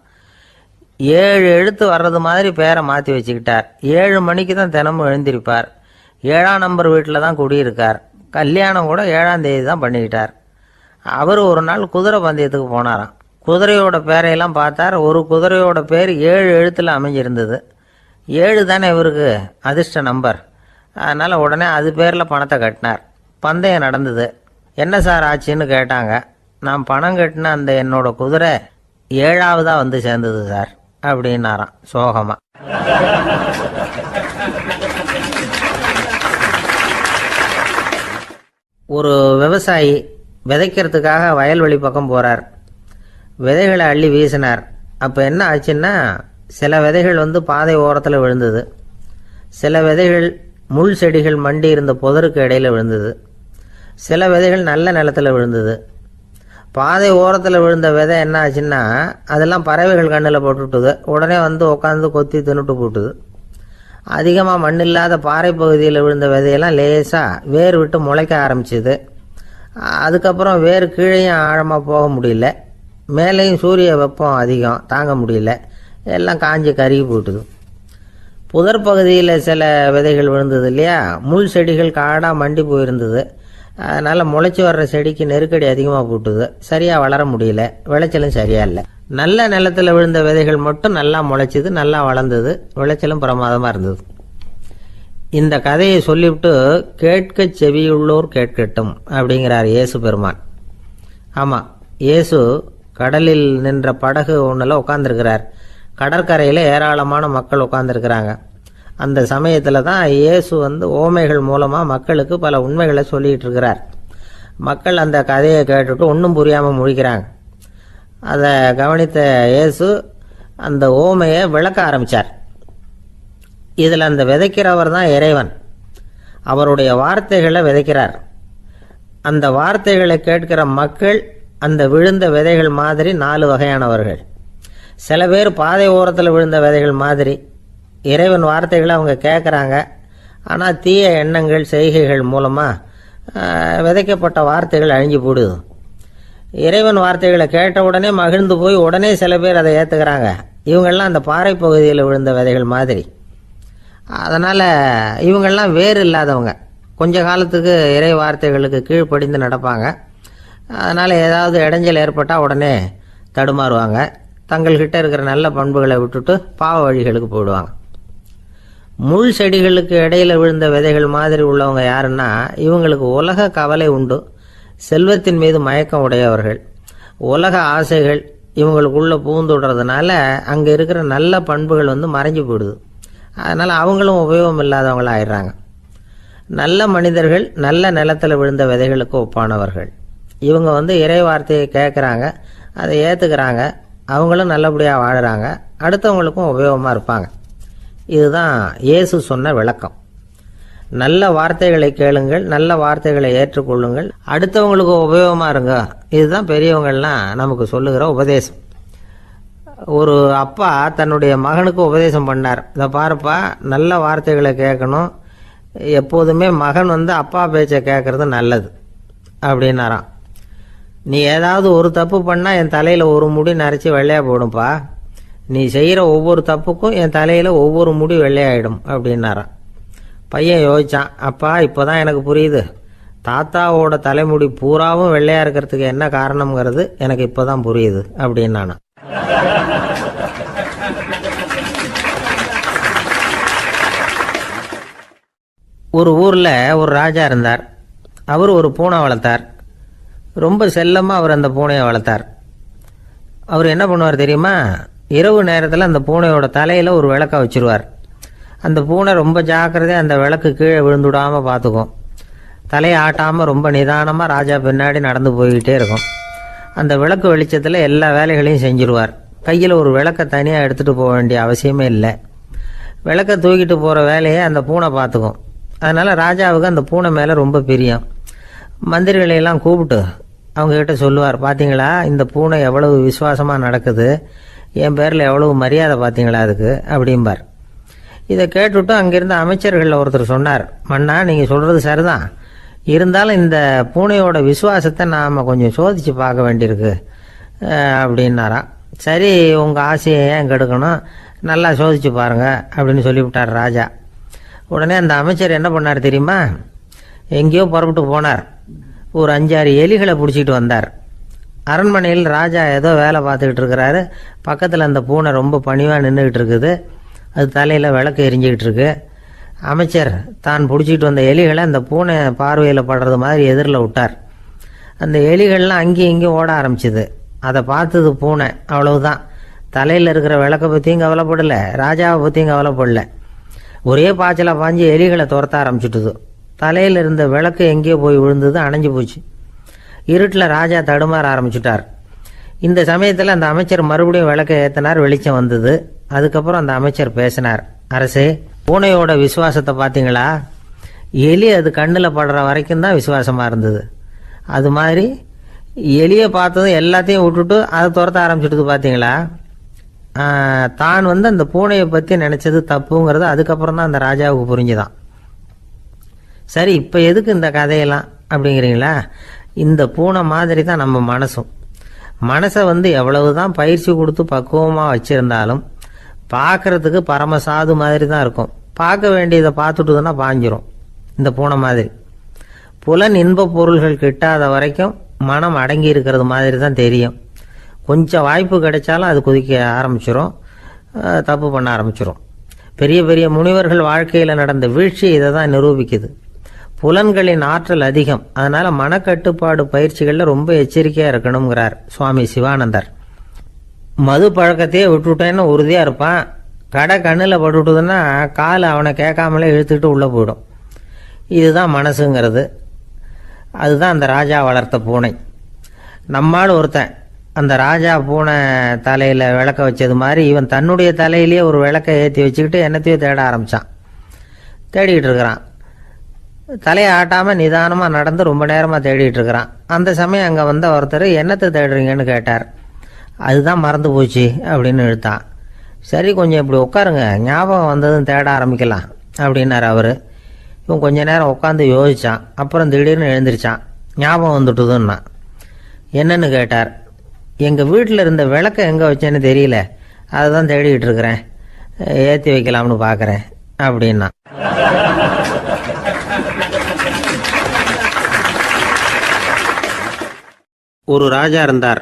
7 எழுத்து வர்றது மாதிரி பேரை மாற்றி வச்சுக்கிட்டார். 7 மணிக்கு தான் தினமும் எழுந்திருப்பார். 7ஆம் நம்பர் வீட்டில் தான் குடியிருக்கார். கல்யாணம் கூட 7ஆம் தேதி தான் பண்ணிக்கிட்டார். அவர் ஒரு நாள் குதிரை பந்தயத்துக்கு போனாராம். குதிரையோட பேரையெல்லாம் பார்த்தார். ஒரு குதிரையோட பேர் 7 எழுத்தில் அமைஞ்சிருந்தது. 7 தானே இவருக்கு அதிர்ஷ்ட நம்பர். அதனால் உடனே அது பேரில் பணத்தை கட்டினார். பந்தயம் நடந்தது. என்ன சார் ஆச்சுன்னு கேட்டாங்க. நான் பணம் கட்டின அந்த என்னோட குதிரை 7ஆவதாக சேர்ந்தது சார் அப்படின்னாராம் சோகமாக. ஒரு விவசாயி விதைக்கிறதுக்காக வயல்வெளி பக்கம் போகிறார். விதைகளை அள்ளி வீசினார். அப்போ என்ன ஆச்சுன்னா, சில விதைகள் பாதை ஓரத்தில் விழுந்தது. சில விதைகள் முள் செடிகள் மண்டி இருந்த புதருக்கு இடையில் விழுந்தது. சில விதைகள் நல்ல நிலத்தில் விழுந்தது. பாதை ஓரத்தில் விழுந்த விதை என்ன ஆச்சுன்னா, அதெல்லாம் பறவைகள் கண்ணில் போட்டுவிட்டுது. உடனே உட்காந்து கொத்தி தின்னுட்டு போட்டுது. அதிகமாக மண் இல்லாத பாறை பகுதியில் விழுந்த விதையெல்லாம் லேசாக வேர் விட்டு முளைக்க ஆரம்பிச்சிது. அதுக்கப்புறம் வேர் கீழேயும் ஆழமாக போக முடியல. மேலேயும் சூரிய வெப்பம் அதிகம் தாங்க முடியல. எல்லாம் காஞ்சி கருகி போட்டுது. புதர் பகுதியில் சில விதைகள் விழுந்தது இல்லையா, முள் செடிகள் காடாக மண்டி போயிருந்தது. அதனால் முளைச்சி வர்ற செடிக்கு நெருக்கடி அதிகமாக போட்டுது. சரியாக வளர முடியல. விளைச்சலும் சரியாக இல்லை. நல்ல நிலத்தில் விழுந்த விதைகள் மட்டும் நல்லா முளைச்சிது, நல்லா வளர்ந்தது. விளைச்சலும் பிரமாதமாக இருந்தது. இந்த கதையை சொல்லிவிட்டு கேட்க செவியுள்ளோர் கேட்கட்டும் அப்படிங்கிறார் இயேசு பெருமான். ஆமாம், இயேசு கடலில் நின்ற படகு ஒன்றில் உட்காந்துருக்கிறார். கடற்கரையில் ஏராளமான மக்கள் உட்காந்துருக்கிறாங்க. அந்த சமயத்தில் தான் இயேசு ஓமைகள் மூலமாக மக்களுக்கு பல உண்மைகளை சொல்லிகிட்டு இருக்கிறார். மக்கள் அந்த கதையை கேட்டுட்டு ஒன்றும் புரியாமல் முழிக்கிறாங்க. அதை கவனித்த இயேசு அந்த ஓமையை விளக்க ஆரம்பித்தார். இதில் அந்த விதைக்கிறவர் தான் இறைவன். அவருடைய வார்த்தைகளை விதைக்கிறார். அந்த வார்த்தைகளை கேட்கிற மக்கள் அந்த விழுந்த விதைகள் மாதிரி 4 வகையானவர்கள். சில பேர் பாதை ஓரத்தில் விழுந்த விதைகள் மாதிரி. இறைவன் வார்த்தைகளை அவங்க கேட்குறாங்க. ஆனால் தீய எண்ணங்கள் செய்கைகள் மூலமாக விதைக்கப்பட்ட வார்த்தைகள் அழிஞ்சு போடுது. இறைவன் வார்த்தைகளை கேட்ட உடனே மகிழ்ந்து போய் உடனே சில பேர் அதை ஏற்றுக்கிறாங்க. இவங்கெல்லாம் அந்த பாறை பகுதியில் விழுந்த விதைகள் மாதிரி. அதனால் இவங்கெல்லாம் வேறு இல்லாதவங்க. கொஞ்ச காலத்துக்கு இறை வார்த்தைகளுக்கு கீழ்ப்படிந்து நடப்பாங்க. அதனால் ஏதாவது இடைஞ்சல் ஏற்பட்டால் உடனே தடுமாறுவாங்க. தங்கள்கிட்ட இருக்கிற நல்ல பண்புகளை விட்டுட்டு பாவ வழிகளுக்கு போயிடுவாங்க. முள் செடிகளுக்கு இடையில் விழுந்த விதைகள் மாதிரி உள்ளவங்க யாருன்னா, இவங்களுக்கு உலக கவலை உண்டு. செல்வத்தின் மீது மயக்கம் உடையவர்கள். உலக ஆசைகள் இவங்களுக்குள்ளே பூந்துடுறதுனால அங்கே இருக்கிற நல்ல பண்புகள் மறைஞ்சு போயிடுது. அதனால் அவங்களும் உபயோகம் இல்லாதவங்களாக ஆயிடுறாங்க. நல்ல மனிதர்கள் நல்ல நிலத்தில் விழுந்த விதைகளுக்கு ஒப்பானவர்கள். இவங்க இறை வார்த்தையை கேட்குறாங்க, அதை ஏற்றுக்கிறாங்க. அவங்களும் நல்லபடியாக வாழுறாங்க, அடுத்தவங்களுக்கும் உபயோகமாக இருப்பாங்க. இதுதான் இயேசு சொன்ன விளக்கம். நல்ல வார்த்தைகளை கேளுங்கள், நல்ல வார்த்தைகளை ஏற்றுக்கொள்ளுங்கள், அடுத்தவங்களுக்கு உபயோகமாக இருங்க. இதுதான் பெரியவங்கள்லாம் நமக்கு சொல்லுகிற உபதேசம். ஒரு அப்பா தன்னுடைய மகனுக்கு உபதேசம் பண்ணார். இதை பாருப்பா, நல்ல வார்த்தைகளை கேட்கணும், எப்போதுமே மகன் அப்பா பேச்சை கேட்கறது நல்லது அப்படின்னாராம். நீ ஏதாவது ஒரு தப்பு பண்ணால் என் தலையில் ஒரு முடி நரைச்சி வெள்ளையாக போடும்பா. நீ செய்கிற ஒவ்வொரு தப்புக்கும் என் தலையில் ஒவ்வொரு முடி வெள்ளையாயிடும் அப்படின்னாராம். பையன் யோசிச்சான், அப்பா இப்போ தான் எனக்கு புரியுது, தாத்தாவோட தலைமுடி பூராவும் வெள்ளையாக இருக்கிறதுக்கு என்ன காரணம்ங்கிறது எனக்கு இப்போ தான் புரியுது அப்படின்னானா. ஒரு ஊரில் ஒரு ராஜா இருந்தார். அவர் ஒரு பூனை வளர்த்தார். ரொம்ப செல்லமாக அவர் அந்த பூனையை வளர்த்தார். அவர் என்ன பண்ணுவார் தெரியுமா, இரவு நேரத்தில் அந்த பூனையோட தலையில் ஒரு விளக்கை வச்சுருவார். அந்த பூனை ரொம்ப ஜாக்கிரதையாக அந்த விளக்கு கீழே விழுந்துடாமல் பார்த்துக்கும். தலையை ஆட்டாமல் ரொம்ப நிதானமாக ராஜா பின்னாடி நடந்து போய்கிட்டே இருக்கும். அந்த விளக்கு வெளிச்சத்தில் எல்லா வேலைகளையும் செஞ்சுருவார். கையில் ஒரு விளக்கை தனியாக எடுத்துகிட்டு போக வேண்டிய அவசியமே இல்லை. விளக்கை தூக்கிட்டு போகிற வேலையை அந்த பூனை பார்த்துக்கும். அதனால் ராஜாவுக்கு அந்த பூனை மேலே ரொம்ப பிரியம். மந்திரிகளையெல்லாம் கூப்பிட்டு அவங்கக்கிட்ட சொல்லுவார், பார்த்தீங்களா இந்த பூனை எவ்வளவு விசுவாசமாக நடக்குது, என் பேரில் எவ்வளவு மரியாதை பார்த்தீங்களா அதுக்கு அப்படிம்பார். இதை கேட்டுவிட்டு அங்கேருந்து அமைச்சர்களில் ஒருத்தர் சொன்னார், மன்னா நீங்கள் சொல்கிறது சரிதான், இருந்தாலும் இந்த பூனையோட விசுவாசத்தை நாம் கொஞ்சம் சோதித்து பார்க்க வேண்டியிருக்கு அப்படின்னாராம். சரி, உங்கள் ஆசையை ஏன் கெடுக்கணும், நல்லா சோதிச்சு பாருங்க அப்படின்னு சொல்லிவிட்டார் ராஜா. உடனே அந்த அமைச்சர் என்ன பண்ணார் தெரியுமா, எங்கேயோ புறப்பட்டு போனார். ஒரு 5-6 எலிகளை பிடிச்சிட்டு வந்தார். அரண்மனையில் ராஜா ஏதோ வேலை பார்த்துக்கிட்டு இருக்கிறாரு. பக்கத்தில் அந்த பூனை ரொம்ப பணிவாக நின்றுக்கிட்டு இருக்குது. அது தலையில் விளக்கு எரிஞ்சிக்கிட்டு இருக்கு. அமைச்சர் தான் பிடிச்சிட்டு வந்த எலிகளை அந்த பூனை பார்வையில் படுறது மாதிரி எதிரில் விட்டார். அந்த எலிகள்லாம் அங்கேயும் இங்கேயும் ஓட ஆரம்பிச்சுது. அதை பார்த்தது பூனை, அவ்வளவுதான். தலையில் இருக்கிற விளக்கை பற்றியும் கவலைப்படலை, ராஜாவை பற்றியும் கவலைப்படல. ஒரே பாய்ச்சலாக பாஞ்சு எலிகளை துரத்த ஆரம்பிச்சுட்டுது. தலையில் இருந்த விளக்கு எங்கேயோ போய் விழுந்தது, அணைஞ்சு போச்சு. இருட்டில் ராஜா தடுமாற ஆரம்பிச்சுட்டார். இந்த சமயத்தில் அந்த அமைச்சர் மறுபடியும் விளக்கை ஏற்றினார். வெளிச்சம் வந்தது. அதுக்கப்புறம் அந்த அமைச்சர் பேசினார், அரசே, பூனையோட விசுவாசத்தை பார்த்தீங்களா? எலி அது கண்ணில் படுற வரைக்கும் தான் விசுவாசமாக இருந்தது. அது மாதிரி எலியை பார்த்ததும் எல்லாத்தையும் விட்டுட்டு அதை துரத்த ஆரம்பிச்சுட்டு பார்த்தீங்களா? தான் அந்த பூனையை பற்றி நினச்சது தப்புங்கிறது அதுக்கப்புறம் தான் அந்த ராஜாவுக்கு புரிஞ்சுதான். சரி, இப்போ எதுக்கு இந்த கதையெல்லாம் அப்படிங்கிறீங்களா? இந்த பூனை மாதிரி தான் நம்ம மனசும். மனசை எவ்வளவு தான் பயிற்சி கொடுத்து பக்குவமாக வச்சுருந்தாலும் பார்க்குறதுக்கு பரமசாது மாதிரி தான் இருக்கும். பார்க்க வேண்டியதை பார்த்துட்டுதுன்னா பாஞ்சிரும். இந்த பூனை மாதிரி புலன் இன்ப பொருள்கள் கிட்டாத வரைக்கும் மனம் அடங்கி இருக்கிறது மாதிரி தான் தெரியும். கொஞ்சம் வாய்ப்பு கிடைச்சாலும் அது குதிக்க ஆரம்பிச்சிடும், தப்பு பண்ண ஆரம்பிச்சிடும். பெரிய பெரிய முனிவர்கள் வாழ்க்கையில் நடந்த வீழ்ச்சி இதை தான் நிரூபிக்குது. புலன்களின் ஆற்றல் அதிகம், அதனால் மனக்கட்டுப்பாடு பயிற்சிகளில் ரொம்ப எச்சரிக்கையாக இருக்கணுங்கிறார் சுவாமி சிவானந்தர். மது பழக்கத்தையே விட்டுவிட்டேன்னு உறுதியாக இருப்பான். கடை கண்ணில் பட்டுவிட்டதுன்னா கால் அவனை கேட்காமலே இழுத்துக்கிட்டு உள்ளே போயிடும். இதுதான் மனசுங்கிறது. அதுதான் அந்த ராஜா வளர்த்த பூனை. நம்மால் ஒருத்தன் அந்த ராஜா பூனை தலையில் விளக்க வச்சது மாதிரி இவன் தன்னுடைய தலையிலேயே ஒரு விளக்கை ஏற்றி வச்சுக்கிட்டு என்னத்தையோ தேட ஆரம்பித்தான். தேடிக்கிட்டு இருக்கிறான். தலையை ஆட்டாமல் நிதானமாக நடந்து ரொம்ப நேரமாக தேடிட்டு இருக்கிறான். அந்த சமயம் அங்கே வந்த ஒருத்தர், என்னத்தை தேடுறீங்கன்னு கேட்டார். அதுதான் மறந்து போச்சு அப்படின்னு இழுத்தான். சரி, கொஞ்சம் இப்படி உட்காருங்க, ஞாபகம் வந்ததும் தேட ஆரம்பிக்கலாம் அப்படின்னார் அவர். இவன் கொஞ்ச நேரம் உட்காந்து யோசித்தான். அப்புறம் திடீர்னு எழுந்திரிச்சான். ஞாபகம் வந்துட்டுதுன்னா. என்னன்னு கேட்டார். எங்கள் வீட்டில் இருந்த விளக்கை எங்கே வச்சேன்னு தெரியல, அதை தான் தேடிக்கிட்டு இருக்கிறேன், ஏற்றி வைக்கலாம்னு பார்க்குறேன் அப்படின்னா. ஒரு ராஜா இருந்தார்.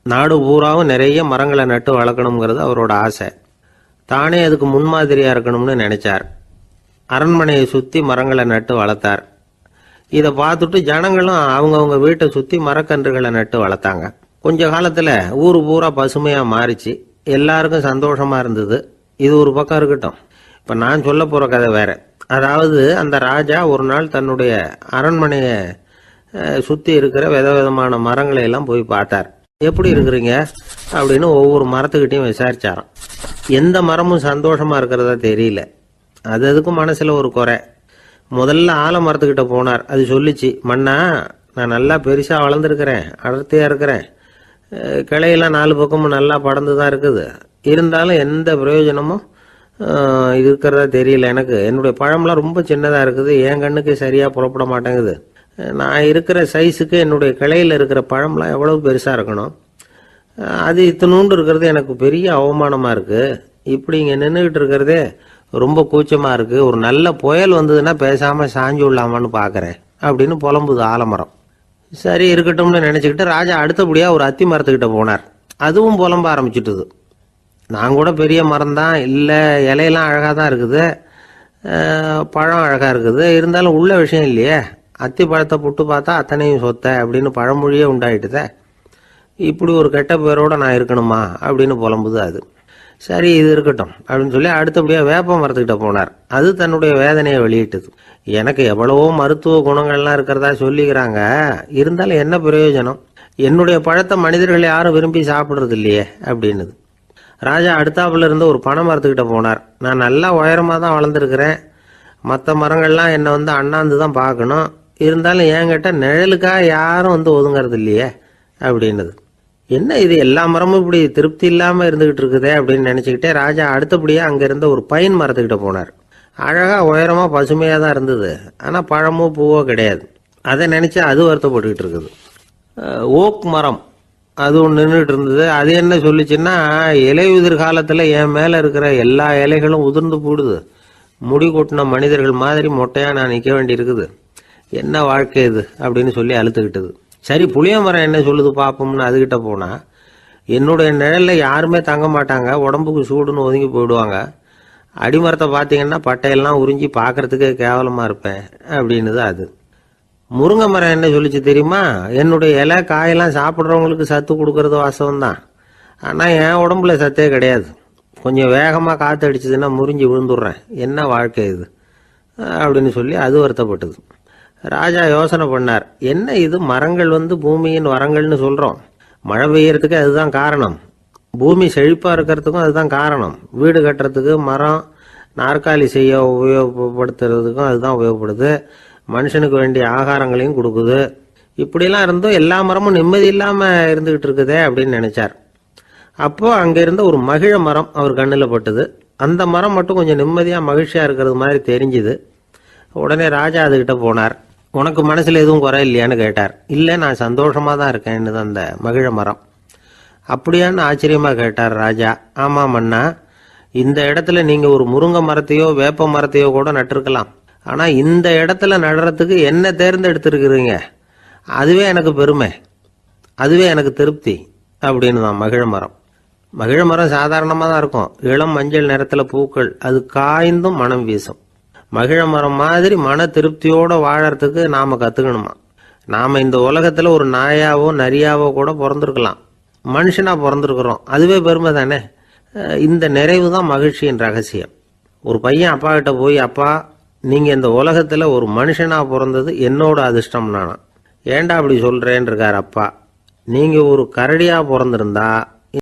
நாடு பூராவும் நிறைய மரங்களை நட்டு வளர்க்கணுங்கிறது அவரோட ஆசை. தானே அதுக்கு முன்மாதிரியாக இருக்கணும்னு நினைச்சார். அரண்மனையை சுற்றி மரங்களை நட்டு வளர்த்தார். இதை பார்த்துட்டு ஜனங்களும் அவங்கவுங்க வீட்டை சுற்றி மரக்கன்றுகளை நட்டு வளர்த்தாங்க. கொஞ்ச காலத்தில் ஊர் பூரா பசுமையாக மாறிச்சு. எல்லாருக்கும் சந்தோஷமாக இருந்தது. இது ஒரு பக்கம் இருக்கட்டும். இப்போ நான் சொல்ல போகிற கதை வேற. அதாவது அந்த ராஜா ஒரு நாள் தன்னுடைய அரண்மனையை சுற்றி இருக்கிற விதவிதமான மரங்களை எல்லாம் போய் பார்த்தார். எப்படி இருக்கிறீங்க அப்படின்னு ஒவ்வொரு மரத்துக்கிட்டையும் விசாரிச்சாராம். எந்த மரமும் சந்தோஷமாக இருக்கிறதா தெரியல. அது அதுக்கும் மனசில் ஒரு குறை. முதல்ல ஆலமரத்துக்கிட்ட போனார். அது சொல்லிச்சு, மன்னா, நான் நல்லா பெருசாக வளர்ந்துருக்கிறேன், அடர்த்தியாக இருக்கிறேன், கிளையெல்லாம் 4 பக்கமும் நல்லா படர்ந்து தான் இருக்குது, இருந்தாலும் எந்த பிரயோஜனமும் இருக்கிறதா தெரியல எனக்கு. என்னுடைய பழம்லாம் ரொம்ப சின்னதாக இருக்குது, என் கண்ணுக்கு சரியாக புறப்பட மாட்டேங்குது. நான் இருக்கிற சைஸுக்கு என்னுடைய கிளையில் இருக்கிற பழம்லாம் எவ்வளவு பெருசாக இருக்கணும், அது இத்தினூண்டு இருக்கிறது எனக்கு பெரிய அவமானமாக இருக்குது. இப்படி இங்கே நின்றுக்கிட்டு இருக்கிறதே ரொம்ப கூச்சமாக இருக்குது. ஒரு நல்ல புயல் வந்ததுன்னா பேசாமல் சாஞ்சு விடலாமான்னு பார்க்குறேன் அப்படின்னு புலம்புது ஆலமரம். சரி இருக்கட்டும்னு நினச்சிக்கிட்டு ராஜா அடுத்தபடியாக ஒரு அத்தி மரத்துக்கிட்ட போனார். அதுவும் புலம்ப ஆரம்பிச்சுட்டுது. நான் கூட பெரிய மரம் தான், இல்லை இலையெல்லாம் அழகாக தான் இருக்குது, பழம் அழகாக இருக்குது, இருந்தாலும் உள்ள விஷயம் இல்லையே, அத்தி பழத்தை புட்டு பார்த்தா அத்தனையும் சொத்த அப்படின்னு பழமொழியே உண்டாயிட்டுதே, இப்படி ஒரு கெட்ட பேரோட நான் இருக்கணுமா அப்படின்னு புலம்புது அது. சரி இது இருக்கட்டும் அப்படின்னு சொல்லி அடுத்தபடியாக வேப்ப மரத்துக்கிட்ட போனார். அது தன்னுடைய வேதனையை வெளியிட்டது. எனக்கு எவ்வளவோ மருத்துவ குணங்கள்லாம் இருக்கிறதா சொல்லிக்கிறாங்க, இருந்தாலும் என்ன பிரயோஜனம், என்னுடைய பழத்தை மனிதர்கள் யாரும் விரும்பி சாப்பிட்றது இல்லையே அப்படின்னுது. ராஜா அடுத்தாப்புல இருந்து ஒரு பனை மரத்துக்கிட்ட போனார். நான் நல்லா உயரமாக தான் வளர்ந்துருக்கிறேன், மற்ற மரங்கள்லாம் என்னை அண்ணாந்து தான் பார்க்கணும், இருந்தாலும் என்கிட்ட நிழலுக்காக யாரும் ஒதுங்கிறது இல்லையே அப்படின்னுது. என்ன இது எல்லா மரமும் இப்படி திருப்தி இல்லாமல் இருந்துகிட்டு இருக்குதே அப்படின்னு நினச்சிக்கிட்டே ராஜா அடுத்தபடியாக அங்கே இருந்த ஒரு பைன் மரத்துக்கிட்ட போனார். அழகாக உயரமாக பசுமையாக தான் இருந்தது, ஆனால் பழமோ பூவோ கிடையாது. அதை நினச்சி அது வருத்தப்பட்டுக்கிட்டு இருக்குது. ஓக் மரம் அது ஒன்று நின்றுட்டு இருந்தது. அது என்ன சொல்லிச்சுன்னா, இலையுதிர் காலத்தில் என் மேலே இருக்கிற எல்லா இலைகளும் உதிர்ந்து போடுது, முடி கொட்டின மனிதர்கள் மாதிரி மொட்டையாக நான் நிற்க வேண்டி இருக்குது, என்ன வாழ்க்கை இது அப்படின்னு சொல்லி அழுத்துக்கிட்டது. சரி புளிய மரம் என்ன சொல்லுது பார்ப்போம்னு அதுகிட்ட போனால், என்னுடைய நிழலில் யாருமே தங்க மாட்டாங்க, உடம்புக்கு சூடுன்னு ஒதுங்கி போயிடுவாங்க, அடிமரத்தை பார்த்தீங்கன்னா பட்டையெல்லாம் உறிஞ்சி பார்க்கறதுக்கே கேவலமாக இருப்பேன் அப்படின்னுது அது. முருங்கை மரம் என்ன சொல்லிச்சு தெரியுமா, என்னுடைய இலை காயெல்லாம் சாப்பிட்றவங்களுக்கு சத்து கொடுக்கறது வாசம்தான், ஆனால் என் உடம்புல சத்தே கிடையாது, கொஞ்சம் வேகமாக காற்று அடிச்சதுன்னா முறிஞ்சி விழுந்துடுறேன், என்ன வாழ்க்கை இது அப்படின்னு சொல்லி அது வருத்தப்பட்டது. ராஜா யோசனை பண்ணார், என்ன இது மரங்கள் பூமியின் வரங்கள்னு சொல்கிறோம், மழை பெய்யறதுக்கு அதுதான் காரணம், பூமி செழிப்பாக இருக்கிறதுக்கும் அதுதான் காரணம், வீடு கட்டுறதுக்கு மரம், நாற்காலி செய்ய உபயோகப்படுத்துறதுக்கும் அதுதான் உபயோகப்படுது, மனுஷனுக்கு வேண்டிய ஆகாரங்களையும் கொடுக்குது, இப்படிலாம் இருந்தும் எல்லா மரமும் நிம்மதி இல்லாமல் இருந்துகிட்டு இருக்குதே அப்படின்னு நினைச்சார். அப்போ அங்கே இருந்த ஒரு மகிழ மரம் அவர் கண்ணில் பட்டுது. அந்த மரம் மட்டும் கொஞ்சம் நிம்மதியாக மகிழ்ச்சியாக இருக்கிறது மாதிரி தெரிஞ்சுது. உடனே ராஜா அதுகிட்ட போனார். உனக்கு மனசில் எதுவும் குறை இல்லையான்னு கேட்டார். இல்லை, நான் சந்தோஷமாக தான் இருக்கேன்னு அந்த மகிழ மரம். அப்படியான்னு ஆச்சரியமாக கேட்டார் ராஜா. ஆமாம் மன்னா, இந்த இடத்துல நீங்கள் ஒரு முருங்கை மரத்தையோ வேப்ப மரத்தையோ கூட நட்டிருக்கலாம், ஆனால் இந்த இடத்துல நடுறதுக்கு என்ன தேர்ந்தெடுத்திருக்கிறீங்க, அதுவே எனக்கு பெருமை, அதுவே எனக்கு திருப்தி அப்படின்னு தான் மகிழ மரம். மகிழ மரம் சாதாரணமாக தான் இருக்கும், இளம் மஞ்சள் நிறத்தில் பூக்கள், அது காய்ந்தும் மனம் வீசும். மகிழ மரம் மாதிரி மன திருப்தியோடு வாழறதுக்கு நாம் கற்றுக்கணுமா. நாம் இந்த உலகத்தில் ஒரு நாயாவோ நரியாவோ கூட பிறந்திருக்கலாம், மனுஷனாக பிறந்திருக்கிறோம், அதுவே பெருமை தானே. இந்த நிறைவு தான் மகிழ்ச்சியின் ரகசியம். ஒரு பையன் அப்பா கிட்ட போய், அப்பா நீங்கள் இந்த உலகத்தில் ஒரு மனுஷனாக பிறந்தது என்னோட அதிர்ஷ்டம் நானா. ஏண்டா அப்படி சொல்கிறேன்னு இருக்கார் அப்பா. நீங்கள் ஒரு கரடியாக பிறந்திருந்தா